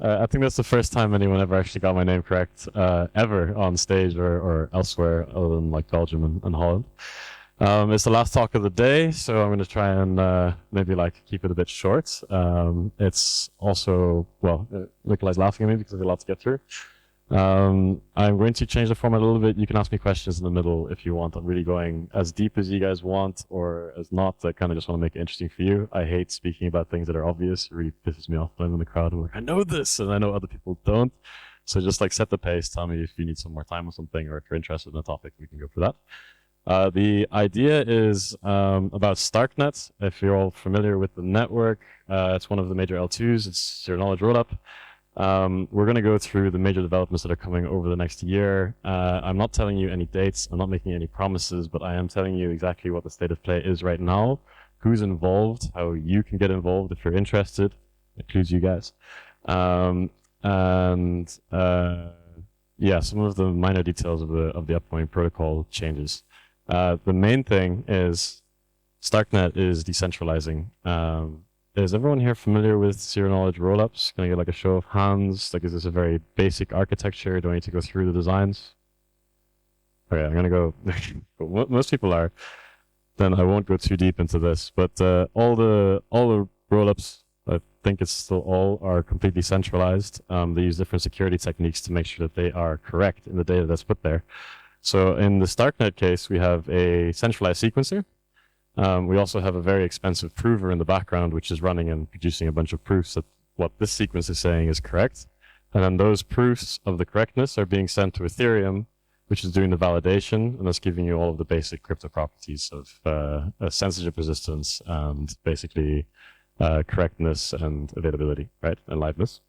I think that's the first time anyone ever actually got my name correct, ever on stage or elsewhere other than like Belgium and Holland. It's the last talk of the day, so I'm going to try and maybe like keep it a bit short. It's also, well, Nikolai's laughing at me because there's a lot to get through. I'm going to change the format a little bit. You can ask me questions in the middle if you want. I'm really going as deep as you guys want or as not. I kind of just want to make it interesting for you. I hate speaking about things that are obvious. It really pisses me off when I'm in the crowd. I'm like, I know this, and I know other people don't. So just like set the pace. Tell me if you need some more time or something, or if you're interested in the topic, we can go for that. The idea is about Starknet. If you're all familiar with the network, it's one of the major L2s. It's zero knowledge rollup. We're going to go through the major developments that are coming over the next year. I'm not telling you any dates. I'm not making any promises, but I am telling you exactly what the state of play is right now, who's involved, how you can get involved if you're interested. Includes you guys. Yeah, some of the minor details of the upcoming protocol changes. The main thing is Starknet is decentralizing. Is everyone here familiar with zero knowledge rollups? Can I get like a show of hands? Like, is this a very basic architecture? Do I need to go through the designs? Okay, I'm gonna go. Most people are. Then I won't go too deep into this. But all the rollups, I think it's still all, are completely centralized. They use different security techniques to make sure that they are correct in the data that's put there. So in the Starknet case, we have a centralized sequencer. We also have a very expensive prover in the background, which is running and producing a bunch of proofs that what this sequence is saying is correct. And then those proofs of the correctness are being sent to Ethereum, which is doing the validation, and that's giving you all of the basic crypto properties of censorship resistance and basically correctness and availability, right, and liveness.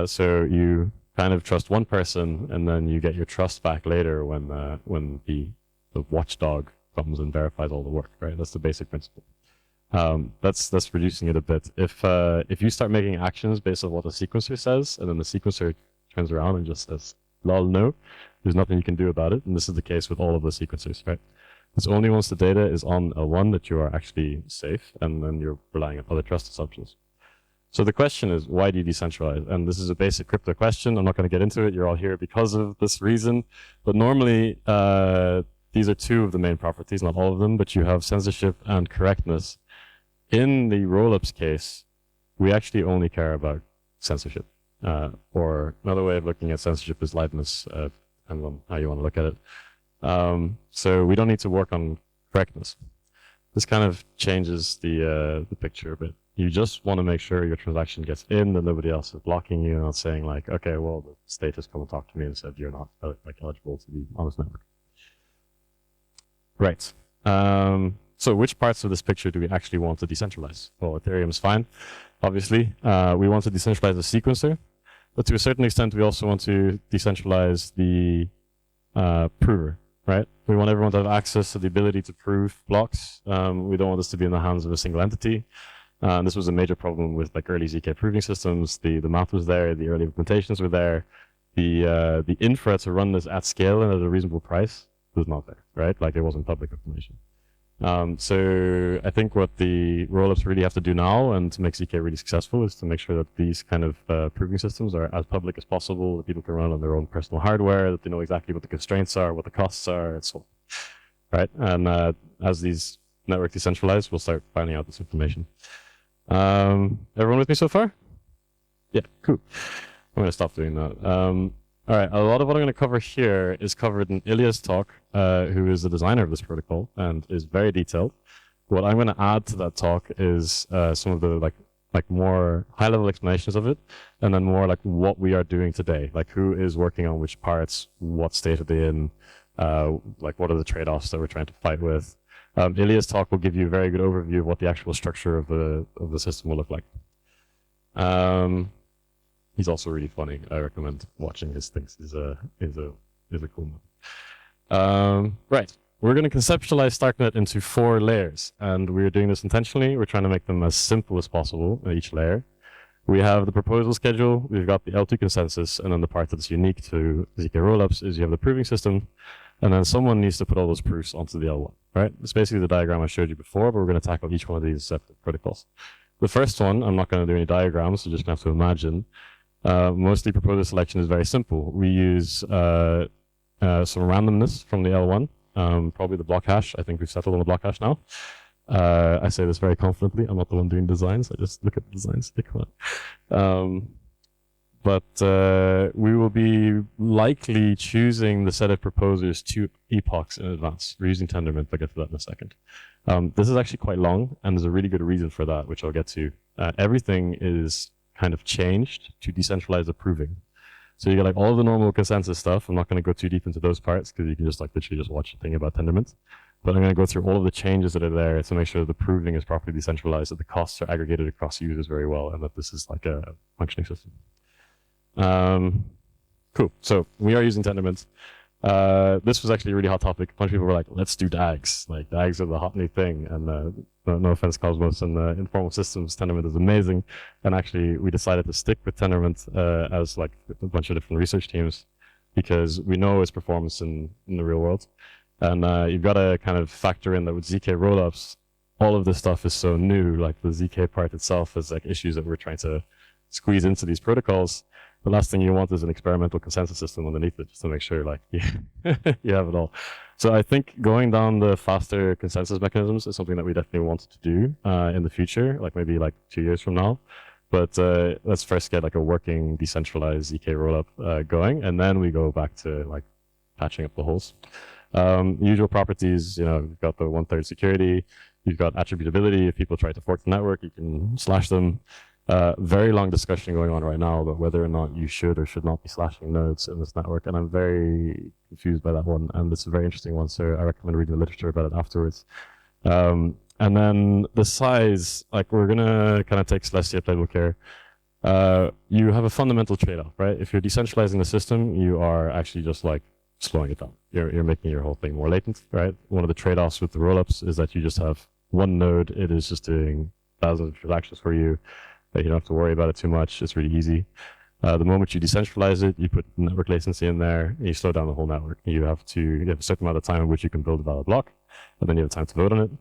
So you kind of trust one person, and then you get your trust back later when the watchdog comes and verifies all the work, right? That's the basic principle. That's reducing it a bit. If you start making actions based on what the sequencer says, and then the sequencer turns around and just says, lol, no, there's nothing you can do about it. And this is the case with all of the sequencers, right? It's only once the data is on L1 that you are actually safe, and then you're relying on other trust assumptions. So the question is, why do you decentralize? And this is a basic crypto question. I'm not going to get into it. You're all here because of this reason. But normally, these are two of the main properties, not all of them, but you have censorship and correctness. In the rollups case, we actually only care about censorship. Or another way of looking at censorship is liveness, depends on how you want to look at it. So we don't need to work on correctness. This kind of changes the picture a bit. You just want to make sure your transaction gets in, that nobody else is blocking you, and not saying like, okay, well, the state has come and talked to me and said you're not like eligible to be on this network. Right. So which parts of this picture do we actually want to decentralize? Well, Ethereum's fine, obviously. We want to decentralize the sequencer, but to a certain extent, we also want to decentralize the prover, right? We want everyone to have access to the ability to prove blocks. We don't want this to be in the hands of a single entity. This was a major problem with like early ZK proving systems. The math was there, the early implementations were there. The infra to run this at scale and at a reasonable price was not there, right? Like it wasn't public information. So I think what the rollups really have to do now and to make ZK really successful is to make sure that these kind of proving systems are as public as possible, that people can run on their own personal hardware, that they know exactly what the constraints are, what the costs are, and so on. Right? And as these networks decentralize, we'll start finding out this information. Everyone with me so far? Yeah, cool. I'm going to stop doing that. All right, a lot of what I'm going to cover here is covered in Ilya's talk, who is the designer of this protocol and is very detailed. What I'm going to add to that talk is some of the like more high-level explanations of it, and then more like what we are doing today, like who is working on which parts, what state are they in, like what are the trade-offs that we're trying to fight with. Ilya's talk will give you a very good overview of what the actual structure of the system will look like. He's also really funny. I recommend watching his things. He's a cool man. Right. We're going to conceptualize Starknet into 4 layers, and we're doing this intentionally. We're trying to make them as simple as possible in each layer. We have the proposal schedule, we've got the L2 consensus, and then the part that's unique to ZK rollups is you have the proving system, and then someone needs to put all those proofs onto the L1, right? It's basically the diagram I showed you before, but we're going to tackle each one of these separate protocols. The first one, I'm not going to do any diagrams, so you're just going to have to imagine. Mostly proposer selection is very simple. We use some randomness from the L1, probably the block hash. I think we've settled on the block hash now. I say this very confidently. I'm not the one doing designs. I just look at the designs. Come on. But we will be likely choosing the set of proposers 2 epochs in advance. We're using Tendermint. I'll get to that in a second. This is actually quite long, and there's a really good reason for that, which I'll get to. Everything is kind of changed to decentralized approving. So you get like all of the normal consensus stuff. I'm not going to go too deep into those parts because you can just like literally just watch a thing about Tendermint. But I'm going to go through all of the changes that are there to make sure that the proving is properly decentralized, that the costs are aggregated across users very well, and that this is like a functioning system. Cool. So we are using Tendermint. This was actually a really hot topic. A bunch of people were like, let's do DAGs. Like, DAGs are the hot new thing. And no offense, Cosmos, and informal systems, Tendermint is amazing. And actually, we decided to stick with Tendermint as like a bunch of different research teams because we know its performance in the real world. And you've got to kind of factor in that with ZK rollups, all of this stuff is so new. Like the ZK part itself has like issues that we're trying to squeeze into these protocols. The last thing you want is an experimental consensus system underneath it, just to make sure like you have it all. So I think going down the faster consensus mechanisms is something that we definitely wanted to do in the future, like maybe like 2 years from now. But let's first get like a working decentralized ZK rollup going, and then we go back to like patching up the holes. Usual properties, you've got the 1/3 security, you've got attributability. If people try to fork the network, you can slash them. Very long discussion going on right now about whether or not you should or should not be slashing nodes in this network, and I'm very confused by that one, and it's a very interesting one, so I recommend reading the literature about it afterwards. And then the size, like we're gonna kind of take Celestia playbook here. You have a fundamental trade-off, right? If you're decentralizing the system, you are actually just like slowing it down. You're making your whole thing more latent, right? One of the trade-offs with the rollups is that you just have one node. It is just doing thousands of transactions for you. You don't have to worry about it too much. It's really easy. The moment you decentralize it, you put network latency in there, and you slow down the whole network. You have a certain amount of time in which you can build a valid block, and then you have time to vote on it.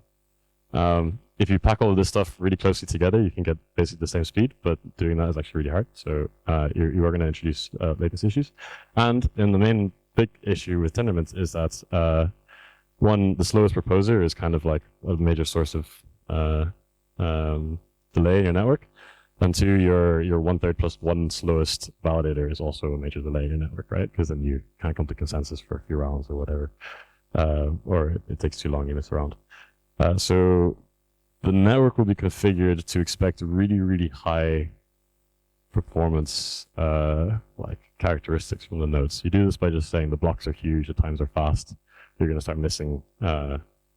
If you pack all of this stuff really closely together, you can get basically the same speed, but doing that is actually really hard. So you are going to introduce latency issues. And in the main big issue with Tendermint is that one, the slowest proposer is kind of like a major source of delay in your network. And 2, your 1/3 plus 1 slowest validator is also a major delay in your network, right? Because then you can't come to consensus for a few rounds or whatever, or it takes too long in this round. So the network will be configured to expect really, really high performance like characteristics from the nodes. You do this by just saying the blocks are huge, the times are fast. You're going to start missing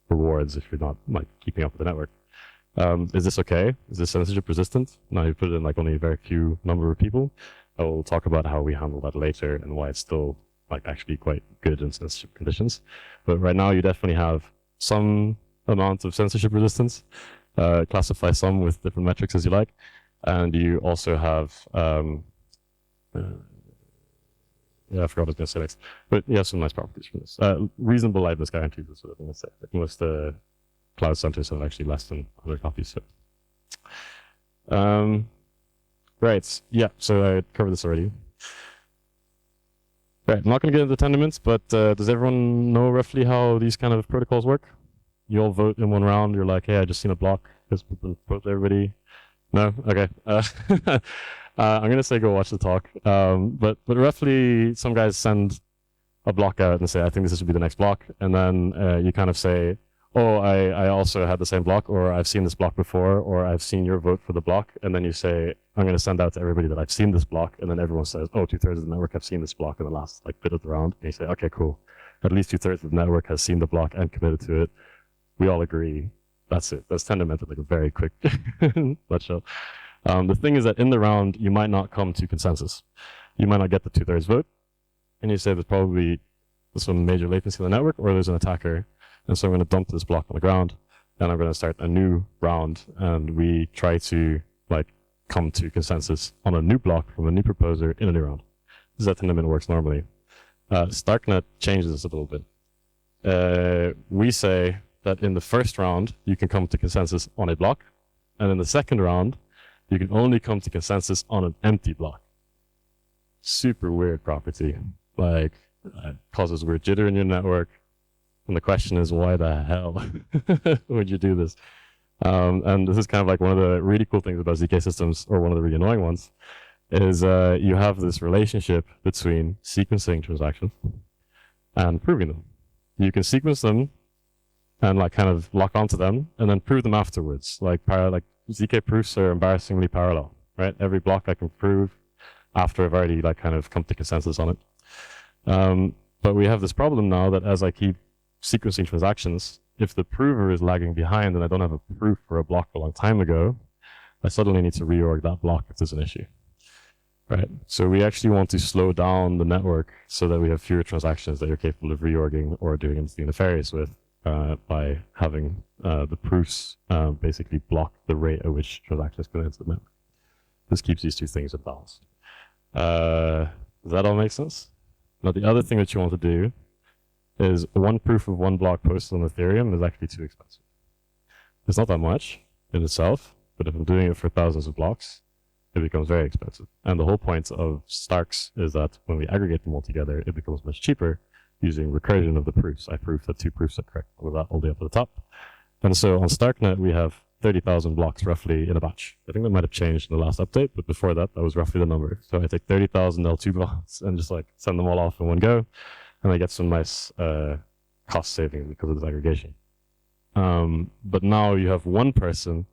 rewards if you're not like keeping up with the network. Is this okay? Is this censorship resistant? Now you put it in like only a very few number of people. I will talk about how we handle that later and why it's still like actually quite good in censorship conditions. But right now you definitely have some amount of censorship resistance. Classify some with different metrics as you like. And you also have, I forgot what I was going to say next. But you have some nice properties from this. Reasonable liveness guarantees is what I'm going to say. Like most cloud centers have actually less than 100 copies. So. Right, yeah, so I covered this already. Right, I'm not going to get into Tendermints, but does everyone know roughly how these kind of protocols work? You all vote in one round, you're like, hey, I just seen a block, just vote everybody. No? Okay. I'm going to say go watch the talk. But roughly, some guys send a block out and say, I think this should be the next block. And then you kind of say, oh, I also had the same block, or I've seen this block before, or I've seen your vote for the block. And then you say, I'm going to send out to everybody that I've seen this block. And then everyone says, oh, 2/3 of the network have seen this block in the last like bit of the round. And you say, okay, cool. At least 2/3 of the network has seen the block and committed to it. We all agree. That's it. That's Tendermint, like a very quick nutshell. The thing is that in the round, you might not come to consensus. You might not get the 2/3 vote. And you say there's probably some major latency in the network, or there's an attacker. And so I'm going to dump this block on the ground, and I'm going to start a new round, and we try to like come to consensus on a new block from a new proposer in a new round. This is how Tendermint works normally. Starknet changes this a little bit. We say that in the first round, you can come to consensus on a block, and in the second round, you can only come to consensus on an empty block. super weird property. Like, causes weird jitter in your network. And the question is, why the hell would you do this? And this is kind of like one of the really cool things about ZK systems, or one of the really annoying ones, is you have this relationship between sequencing transactions and proving them. You can sequence them and like kind of lock onto them and then prove them afterwards. Like ZK proofs are embarrassingly parallel, right? Every block I can prove after I've already like kind of come to consensus on it. But we have this problem now that as I keep sequencing transactions, if the prover is lagging behind and I don't have a proof for a block a long time ago, I suddenly need to reorg that block if there's an issue. Right. So we actually want to slow down the network so that we have fewer transactions that you're capable of reorging or doing anything nefarious with by having the proofs basically block the rate at which transactions go into the network. This keeps these two things in balance. Does that all make sense? Now, the other thing that you want to do is one proof of one block posted on Ethereum is actually too expensive. It's not that much in itself, but if I'm doing it for thousands of blocks, it becomes very expensive. And the whole point of Starks is that when we aggregate them all together, it becomes much cheaper using recursion of the proofs. I prove that two proofs are correct, all of that all the way up to the top. And so on Starknet, we have 30,000 blocks roughly in a batch. I think that might have changed in the last update, but before that, that was roughly the number. So I take 30,000 L2 blocks and just like send them all off in one go, and I get some nice cost savings because of this aggregation. But now you have one person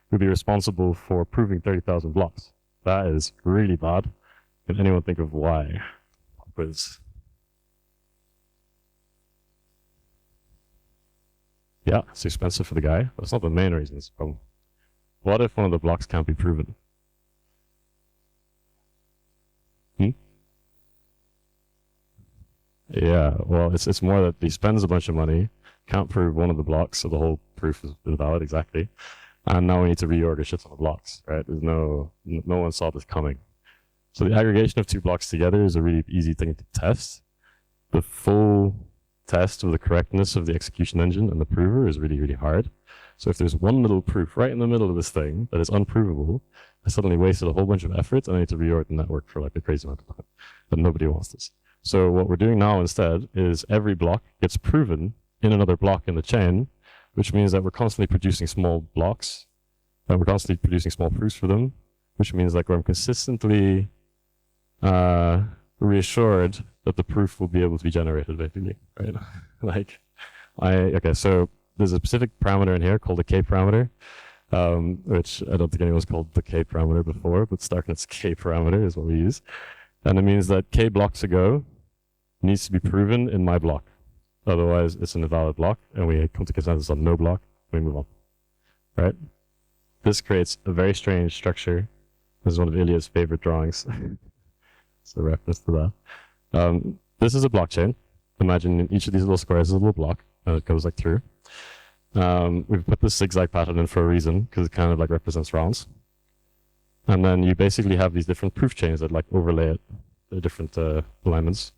who'd be responsible for proving 30,000 blocks. That is really bad. Can anyone think of why? Quiz. Yeah, it's expensive for the guy. That's not the main reason. It's a problem. What if one of the blocks can't be proven? Yeah, well, it's more that he spends a bunch of money, can't prove one of the blocks, so the whole proof is invalid, exactly. And now we need to reorg a shit ton of blocks, right? There's no one saw this coming. So the aggregation of two blocks together is a really easy thing to test. The full test of the correctness of the execution engine and the prover is really, really hard. So if there's one little proof right in the middle of this thing that is unprovable, I suddenly wasted a whole bunch of effort and I need to reorg the network for like a crazy amount of time. But nobody wants this. So what we're doing now instead is every block gets proven in another block in the chain, which means that we're constantly producing small blocks, and we're constantly producing small proofs for them, which means like I'm consistently reassured that the proof will be able to be generated, basically, right? Okay, so there's a specific parameter in here called the K parameter, which I don't think anyone's called the K parameter before, but Starknet's K parameter is what we use. And it means that K blocks ago needs to be proven in my block. Otherwise, it's an invalid block, and we come to consensus on no block, we move on, right? This creates a very strange structure. This is one of Ilya's favorite drawings. It's a reference to that. This is a blockchain. Imagine in each of these little squares is a little block, and it goes like through. We've put this zigzag pattern in for a reason, because it kind of like represents rounds. And then you basically have these different proof chains that like overlay it, the different alignments.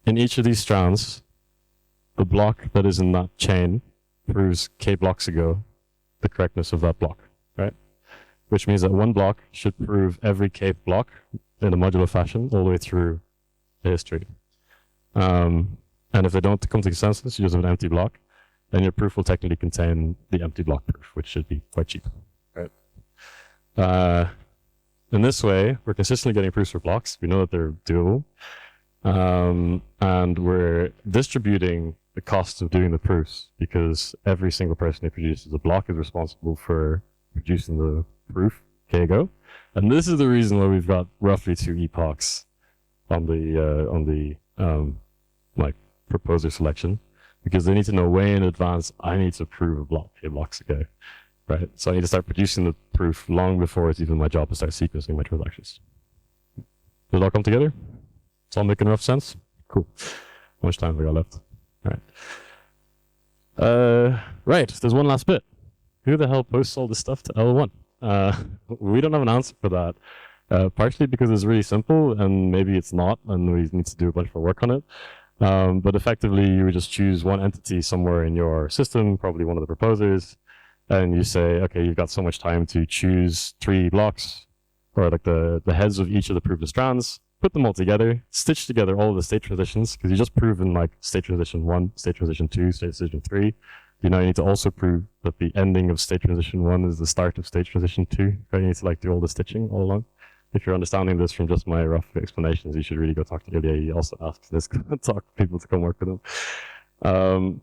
In each of these strands, the block that is in that chain proves K blocks ago the correctness of that block, right? Which means that one block should prove every K block in a modular fashion all the way through the history. And if they don't come to consensus, you just have an empty block, then your proof will technically contain the empty block proof, which should be quite cheap. Right. In this way, we're consistently getting proofs for blocks. We know that they're doable. And we're distributing the cost of doing the proofs because every single person who produces a block is responsible for producing the proof, K-go. And this is the reason why we've got roughly 2 epochs on the like proposer selection, because they need to know way in advance, I need to prove a block, K blocks ago. Right, so I need to start producing the proof long before it's even my job to start sequencing my transactions. Does it all come together? It's all making rough sense? Cool. How much time have we got left? All right. Right, there's one last bit. Who the hell posts all this stuff to L1? We don't have an answer for that. Partially because it's really simple, and maybe it's not, and we need to do a bunch more work on it. But effectively, you would just choose one entity somewhere in your system, probably one of the proposers, and you say, okay, you've got so much time to choose 3 blocks, or like the heads of each of the proved strands, put them all together, stitch together all of the state transitions, because you just prove in like state transition 1, state transition 2, state transition 3. You need to also prove that the ending of state transition 1 is the start of state transition 2. Right? You need to like do all the stitching all along. If you're understanding this from just my rough explanations, you should really go talk to Ilya. He also asks this, talk to people to come work with him.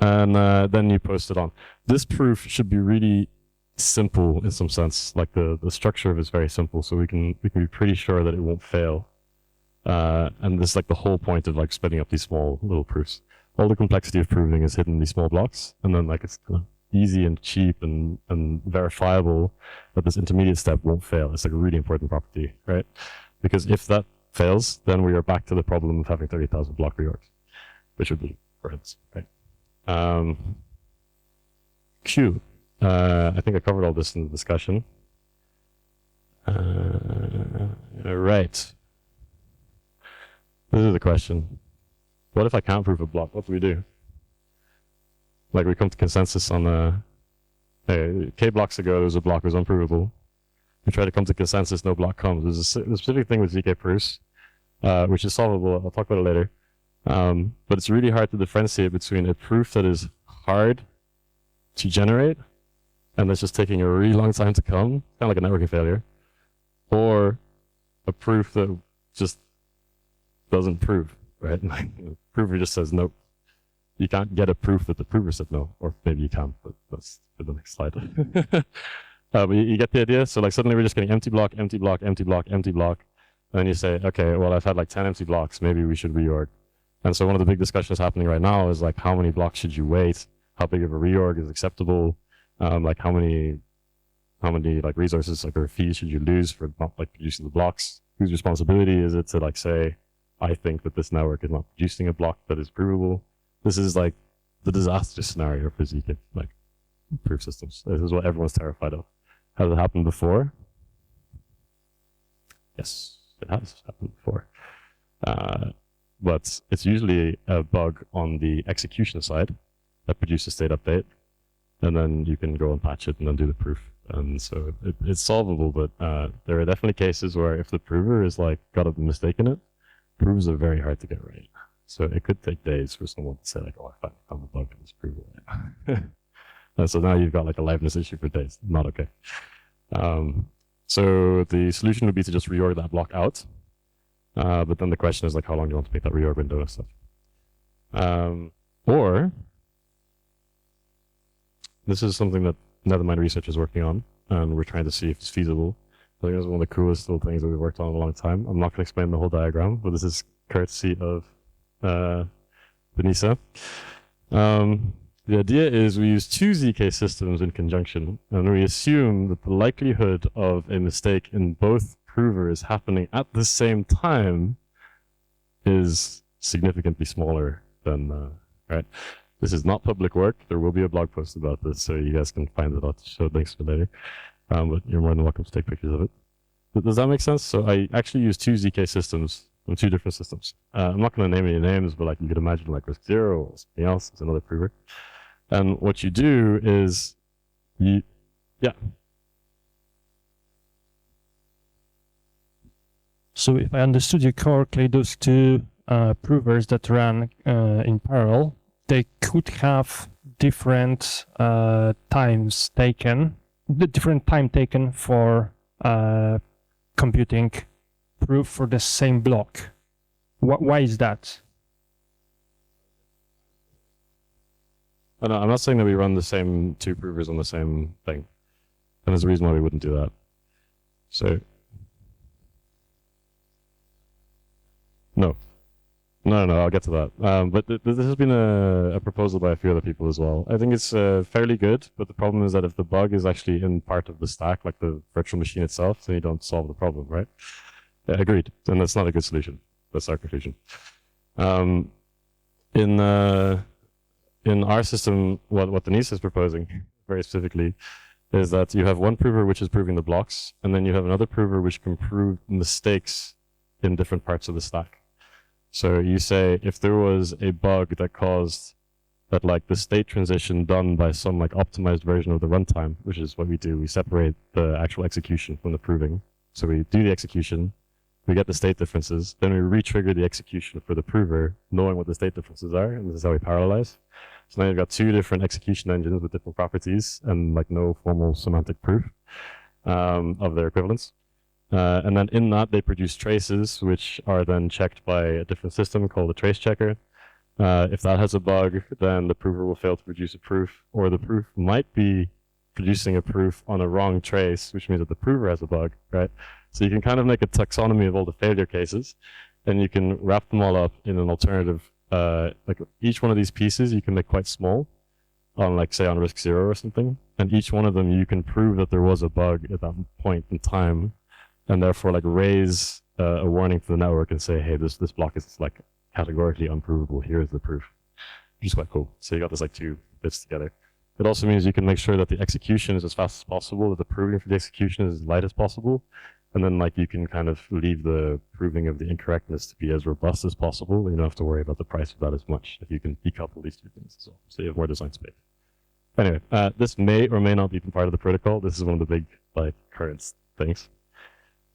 Then you post it on. This proof should be really simple in some sense. Like the structure of it is very simple, so we can be pretty sure that it won't fail. And this is like the whole point of like splitting up these small little proofs. All the complexity of proving is hidden in these small blocks, and then like it's kind of easy and cheap and verifiable that this intermediate step won't fail. It's like a really important property, right? Because if that fails, then we are back to the problem of having 30,000 block reorgs, which would be horrendous, right? Q. I think I covered all this in the discussion. Right. This is the question. What if I can't prove a block? What do we do? Like we come to consensus on K blocks ago, there was a block that was unprovable. We try to come to consensus, no block comes. There's a specific thing with ZK proofs, which is solvable. I'll talk about it later. But it's really hard to differentiate between a proof that is hard to generate and that's just taking a really long time to come, kind of like a networking failure, or a proof that just doesn't prove, right? Like, the prover just says nope. You can't get a proof that the prover said no, or maybe you can, but that's for the next slide. But you get the idea? So like suddenly we're just getting empty block, empty block, empty block, empty block, and then you say, okay, well I've had like 10 empty blocks, maybe we should reorg. And so one of the big discussions happening right now is like how many blocks should you wait? How big of a reorg is acceptable? Like how many like resources like or fees should you lose for not like producing the blocks? Whose responsibility is it to like say, I think that this network is not producing a block that is provable? This is like the disaster scenario for ZK, like proof systems. This is what everyone's terrified of. Has it happened before? Yes, it has happened before. But it's usually a bug on the execution side that produces state update, and then you can go and patch it and then do the proof. And so it's solvable, but there are definitely cases where if the prover is like got a mistake in it, proofs are very hard to get right. So it could take days for someone to say like, oh, I found a bug in this prover. And so now you've got like a liveness issue for days. Not okay. So the solution would be to just reorg that block out. But then the question is like, how long do you want to make that reorg window and stuff? Or this is something that Nethermind research is working on, and we're trying to see if it's feasible. I think it's one of the coolest little things that we've worked on in a long time. I'm not going to explain the whole diagram, but this is courtesy of Benisa. The idea is we use two ZK systems in conjunction, and we assume that the likelihood of a mistake in both provers happening at the same time is significantly smaller than, right? This is not public work. There will be a blog post about this, so you guys can find it. I'll show links for later. But you're more than welcome to take pictures of it. But does that make sense? So I actually use two ZK systems on two different systems. I'm not going to name any names, but like you could imagine like risk zero or something else. It's another prover. And what you do is So if I understood you correctly, those two provers that run in parallel, they could have different times taken, the different time taken for computing proof for the same block. Why is that? Oh, no, I'm not saying that we run the same two provers on the same thing. And there's a reason why we wouldn't do that. So, no, I'll get to that. But this has been a proposal by a few other people as well. I think it's fairly good, but the problem is that if the bug is actually in part of the stack, like the virtual machine itself, then you don't solve the problem, right? Yeah, agreed. And that's not a good solution. That's our conclusion. In our system, what Denise is proposing, very specifically, is that you have one prover which is proving the blocks, and then you have another prover which can prove mistakes in different parts of the stack. So you say if there was a bug that caused that like the state transition done by some like optimized version of the runtime, which is what we do, we separate the actual execution from the proving. So we do the execution, we get the state differences, then we re-trigger the execution for the prover, knowing what the state differences are, and this is how we parallelize. So now you've got two different execution engines with different properties and like no formal semantic proof of their equivalence. And then in that, they produce traces, which are then checked by a different system called a trace checker. If that has a bug, then the prover will fail to produce a proof, or the proof might be producing a proof on a wrong trace, which means that the prover has a bug, right? So you can kind of make a taxonomy of all the failure cases, and you can wrap them all up in an alternative. Like each one of these pieces you can make quite small, on like say on risk 0 or something, and each one of them you can prove that there was a bug at that point in time, and therefore like raise a warning to the network and say, hey, this block is like categorically unprovable. Here's the proof, which is quite cool. So you got this like two bits together. It also means you can make sure that the execution is as fast as possible, that the proving for the execution is as light as possible, and then like you can kind of leave the proving of the incorrectness to be as robust as possible. You don't have to worry about the price of that as much if you can decouple these two things as well. So you have more design space. Anyway, this may or may not be part of the protocol. This is one of the big like current things.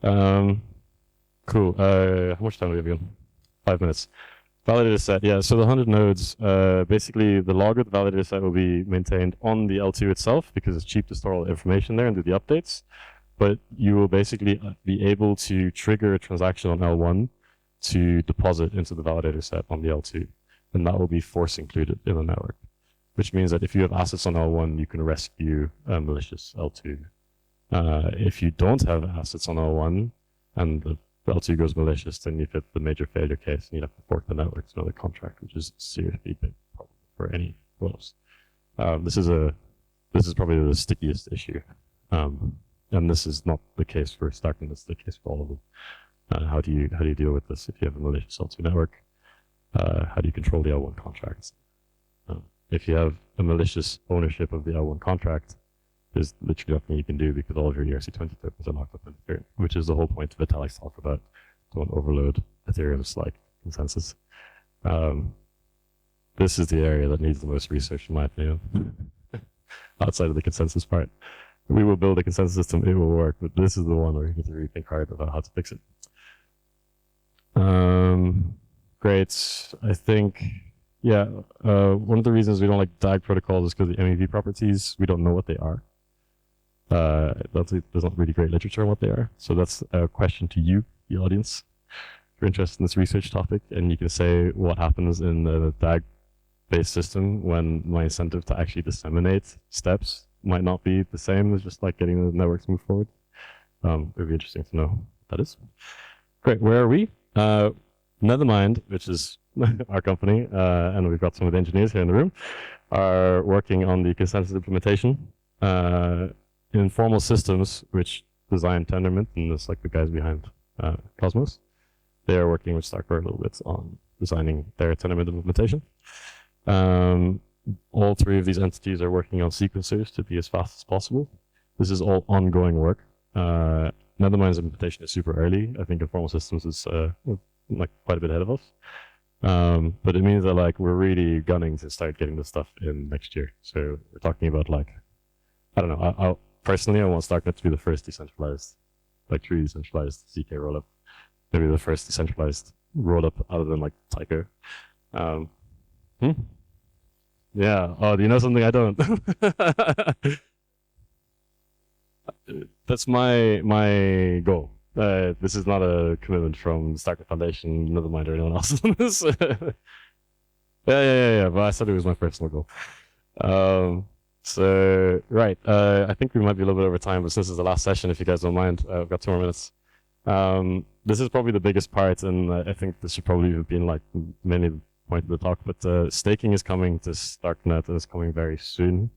Cool. How much time do we have again? 5 minutes. Validator set, yeah, so the 100 nodes, basically the log of the validator set will be maintained on the L2 itself because it's cheap to store all the information there and do the updates. But you will basically be able to trigger a transaction on L1 to deposit into the validator set on the L2. And that will be force included in the network, which means that if you have assets on L1, you can rescue a malicious L2. If you don't have assets on L1 and the L2 goes malicious, then you fit the major failure case and you'd have to fork the network to another contract, which is a seriously big problem for any flows. This is probably the stickiest issue. And this is not the case for Starknet, it's the case for all of them. How do you deal with this if you have a malicious L2 network? How do you control the L1 contracts? If you have a malicious ownership of the L1 contract, there's literally nothing you can do because all of your ERC20 tokens are locked up in Ethereum, which is the whole point of Vitalik's talk about don't overload Ethereum's like consensus. This is the area that needs the most research, in my opinion, outside of the consensus part. We will build a consensus system, it will work, but this is the one where you need to really think hard about how to fix it. Great. I think, yeah, one of the reasons we don't like DAG protocols is because the MEV properties, we don't know what they are. There's not really great literature on what they are. So that's a question to you, the audience. If you're interested in this research topic, and you can say what happens in the DAG-based system when my incentive to actually disseminate steps might not be the same as just like getting the networks to move forward. It would be interesting to know what that is. Great, where are we? Nethermind, which is our company, and we've got some of the engineers here in the room, are working on the consensus implementation. Informal Systems, which design Tendermint, and it's like the guys behind Cosmos, they are working with Starknet a little bit on designing their Tendermint implementation. All three of these entities are working on sequencers to be as fast as possible. This is all ongoing work. Nethermind's implementation is super early. I think Informal Systems is like quite a bit ahead of us. But it means that like we're really gunning to start getting this stuff in next year. So we're talking about like, I don't know, personally, I want Starknet to be the first decentralized, like truly decentralized ZK rollup. Maybe the first decentralized rollup other than like Tycho. Yeah. Oh, do you know something I don't? That's my goal. This is not a commitment from Starknet Foundation, Nethermind, or anyone else on this. Yeah. But I said it was my personal goal. So, right. I think we might be a little bit over time, but since it's the last session, if you guys don't mind, I've got 2 more minutes. This is probably the biggest part, and I think this should probably have been like mainly the point of the talk, but staking is coming to Starknet and it's coming very soon.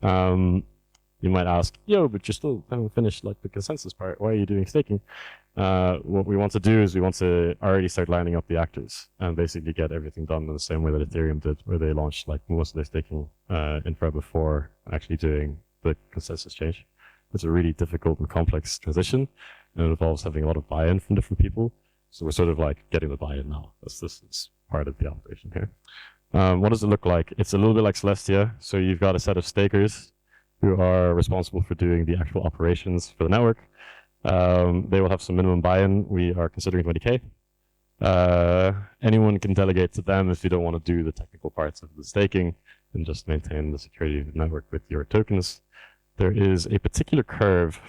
You might ask, yo, but you still haven't finished like the consensus part. Why are you doing staking? What we want to do is we want to already start lining up the actors and basically get everything done in the same way that Ethereum did, where they launched like most of their staking infra before actually doing the consensus change. It's a really difficult and complex transition, and it involves having a lot of buy-in from different people. So we're sort of like getting the buy-in now. This is part of the operation here. What does it look like? It's a little bit like Celestia. So you've got a set of stakers who are responsible for doing the actual operations for the network. They will have some minimum buy-in. We are considering 20K. Anyone can delegate to them if you don't want to do the technical parts of the staking and just maintain the security of the network with your tokens. There is a particular curve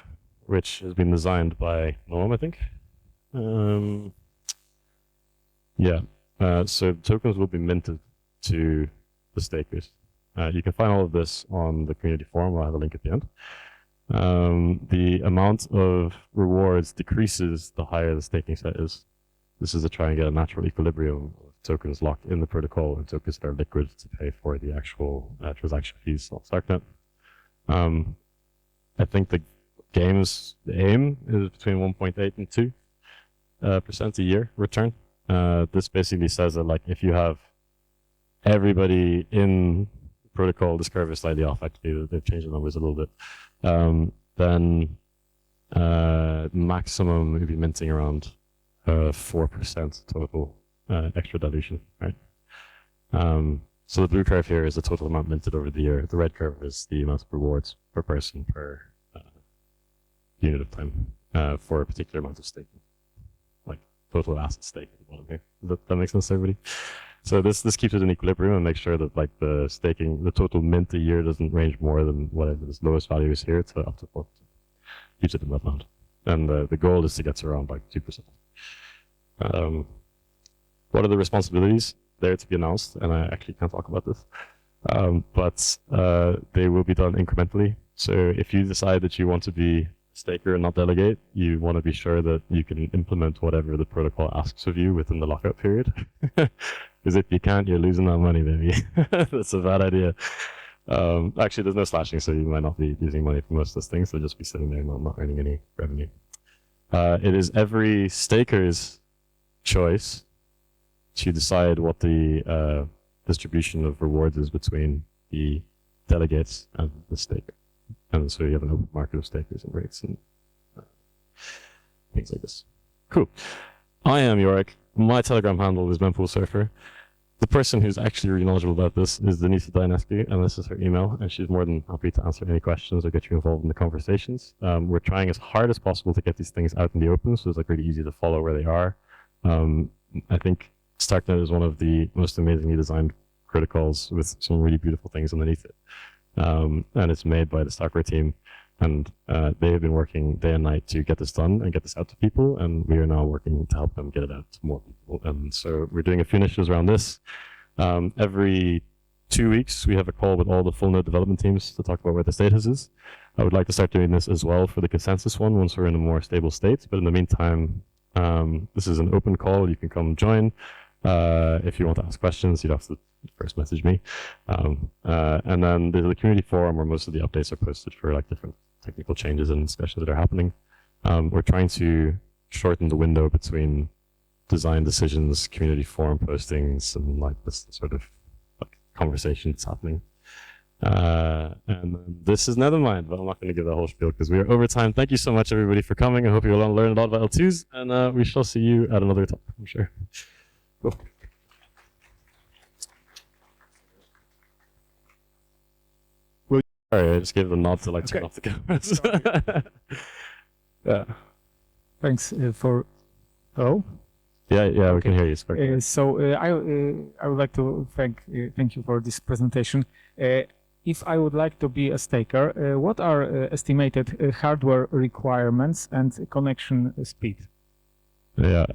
which has been designed by Noam, I think. So tokens will be minted to the stakers. You can find all of this on the community forum. I'll have a link at the end. The amount of rewards decreases the higher the staking set is. This is to try and get a natural equilibrium of tokens locked in the protocol and tokens that are liquid to pay for the actual transaction fees on Starknet. I think the aim is between 1.8 and 2% a year return. This basically says that like if you have everybody in the protocol, this curve is slightly off actually, they've changed the numbers a little bit, then maximum you'd be minting around 4% total extra dilution, right? So the blue curve here is the total amount minted over the year. The red curve is the amount of rewards per person per unit of time for a particular amount of staking, like total asset stake at the bottom here. That makes sense to everybody? So this keeps it in equilibrium and makes sure that like the staking, the total mint a year doesn't range more than whatever this lowest value is here to up to 4%. Keeps it in that bound. And the goal is to get to around like 2%. What are the responsibilities there to be announced? And I actually can't talk about this, but they will be done incrementally. So if you decide that you want to be a staker and not delegate, you want to be sure that you can implement whatever the protocol asks of you within the lockout period. Because if you can't, you're losing that money, baby. That's a bad idea. Actually, there's no slashing, so you might not be losing money for most of those things. They'll just be sitting there and not earning any revenue. It is every staker's choice to decide what the distribution of rewards is between the delegates and the staker. And so you have an open market of stakers and rates and things like this. Cool. I am Jorik. My Telegram handle is mempoolsurfer. The person who's actually really knowledgeable about this is Denise Dinescu, and this is her email, and she's more than happy to answer any questions or get you involved in the conversations. We're trying as hard as possible to get these things out in the open, so it's like really easy to follow where they are. I think Starknet is one of the most amazingly designed protocols with some really beautiful things underneath it. And it's made by the Starknet team, and they have been working day and night to get this done and get this out to people, and we are now working to help them get it out to more people. And so we're doing a few initiatives around this. Every 2 weeks, we have a call with all the full node development teams to talk about where the status is. I would like to start doing this as well for the consensus one once we're in a more stable state, but in the meantime, this is an open call. You can come join. If you want to ask questions, you'd have to first message me. And then there's the community forum where most of the updates are posted for like different technical changes and discussions that are happening. We're trying to shorten the window between design decisions, community forum postings, and like this sort of like conversation that's happening. And this is Nethermind, but I'm not going to give the whole spiel because we are over time. Thank you so much, everybody, for coming. I hope you will learn a lot about L2s, and we shall see you at another talk, I'm sure. Cool. Sorry, I just gave the nod to like turn off the cameras. Yeah. Thanks for. Oh. Yeah, we can hear you. I would like to thank you for this presentation. If I would like to be a staker, what are estimated hardware requirements and connection speed? Yeah.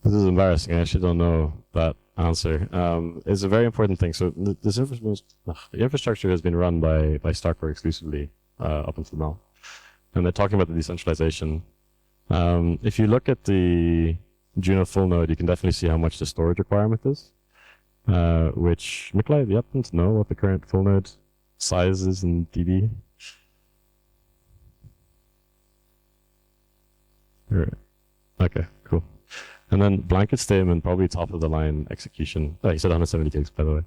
This is embarrassing. I actually don't know that answer. It's a very important thing. So the infrastructure has been run by Starknet exclusively up until now, and they're talking about the decentralization. If you look at the Juno full node, you can definitely see how much the storage requirement is. Which Nikolai, do you happen to know what the current full node size is in dB? Okay, cool. And then blanket statement, probably top of the line execution. Oh, you said 170 gigs, by the way.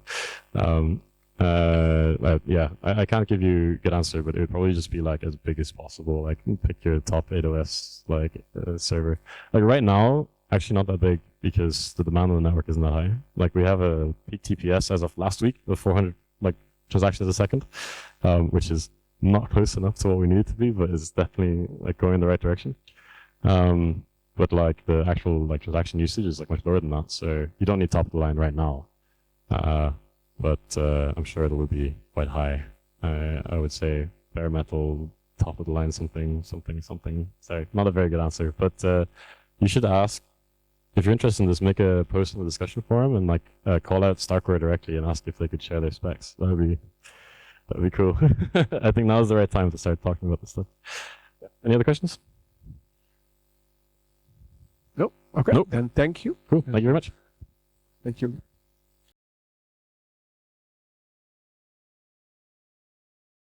Yeah, I can't give you a good answer, but it would probably just be like as big as possible. Like pick your top AWS server. Like right now, actually not that big because the demand on the network isn't that high. Like we have a peak TPS as of last week of 400 like transactions a second, which is not close enough to what we need it to be, but it's definitely like going in the right direction. But like the actual like transaction usage is like much lower than that, so you don't need top of the line right now. But I'm sure it will be quite high. I would say bare metal, top of the line, something. Sorry, not a very good answer, but you should ask. If you're interested in this, make a post in the discussion forum and like call out Starknet directly and ask if they could share their specs. That'd be cool. I think now's the right time to start talking about this stuff. Any other questions? No. Okay. Nope. Then thank you. Cool. Thank you very much. Thank you.